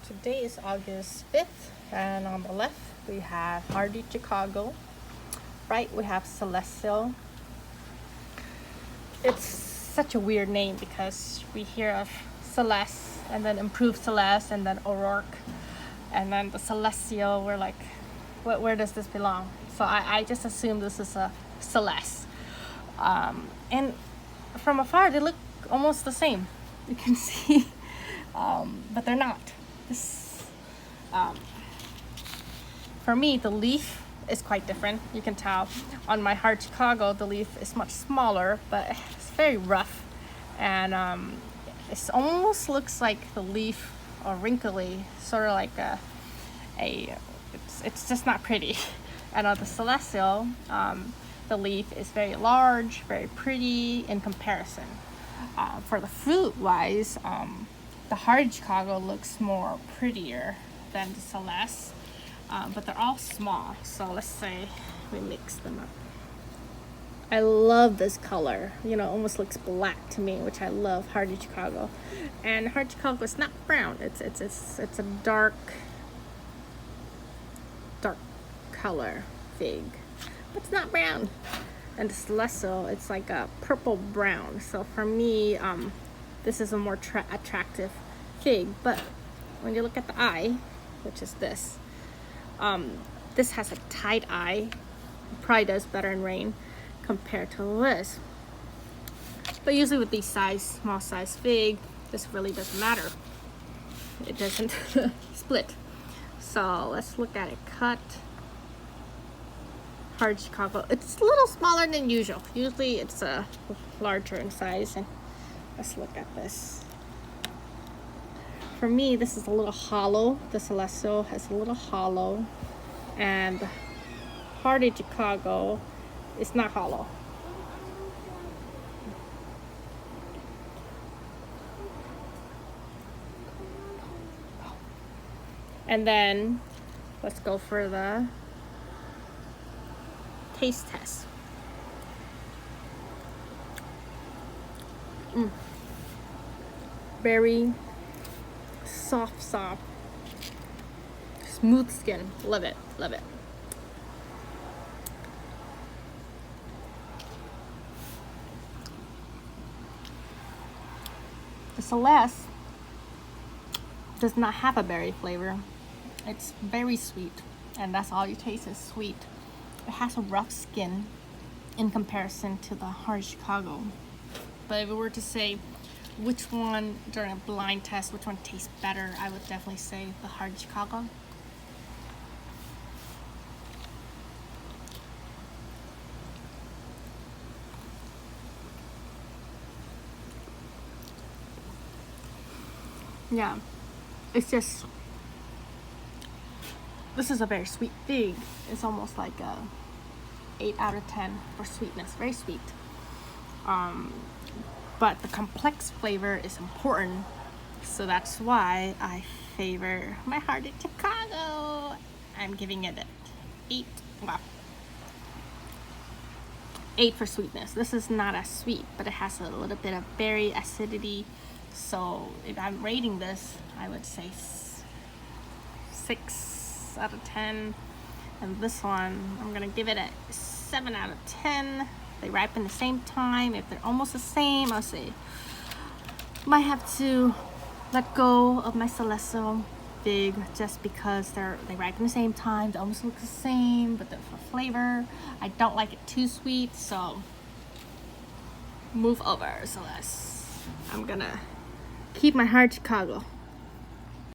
Today is August 5th, and on the left we have Hardy Chicago. Right, we have Celestial. It's such a weird name because we hear of Celeste and then Improved Celeste and then O'Rourke and then the Celestial. We're like, where does this belong? So I just assume this is a Celeste. And from afar they look almost the same. You can see, but they're not. For me, the leaf is quite different. You can tell on my Hard Chicago, the leaf is much smaller, but it's very rough, and it almost looks like the leaf are wrinkly, sort of like it's just not pretty. And on the Celestial, the leaf is very large, very pretty in comparison. For the fruit wise, the Hard Chicago looks more prettier than the Celeste, but they're all small. So let's say we mix them up. I love this color. You know, almost looks black to me, which I love. Hardy Chicago, and Hard Chicago is not brown. It's a dark color fig, but it's not brown. And the Celestial, it's like a purple brown. So for me, this is a more attractive fig. But when you look at the eye, which is this has a tight eye. Probably does better in rain compared to this. But usually with these small size fig, this really doesn't matter. It doesn't split. So let's look at it cut. Hard Chicago, it's a little smaller than usual. Usually it's larger in size. And let's look at this. For me, this is a little hollow. The Celestial has a little hollow, and Hardy Chicago is not hollow. And then let's go for the taste test. Very soft, smooth skin. Love it. The Celeste does not have a berry flavor. It's very sweet, and that's all you taste is sweet. It has a rough skin in comparison to the Hard Chicago. But if we were to say which one during a blind test, which one tastes better, I would definitely say the Hard Chicago. Yeah, it's just, this is a very sweet fig. It's almost like a 8 out of 10 for sweetness. Very sweet. But the complex flavor is important, so that's why I favor my Hardy Chicago. I'm giving it 8. Wow, 8 for sweetness. This is not as sweet, but it has a little bit of berry acidity. So if I'm rating this, I would say 6 out of 10. And this one, I'm gonna give it a 7 out of 10. They ripen the same time. If they're almost the same, I'll say might have to let go of my Celestial fig just because they ripen the same time. They almost look the same, but for flavor, I don't like it too sweet. So move over, Celeste. I'm gonna keep my Hard Chicago.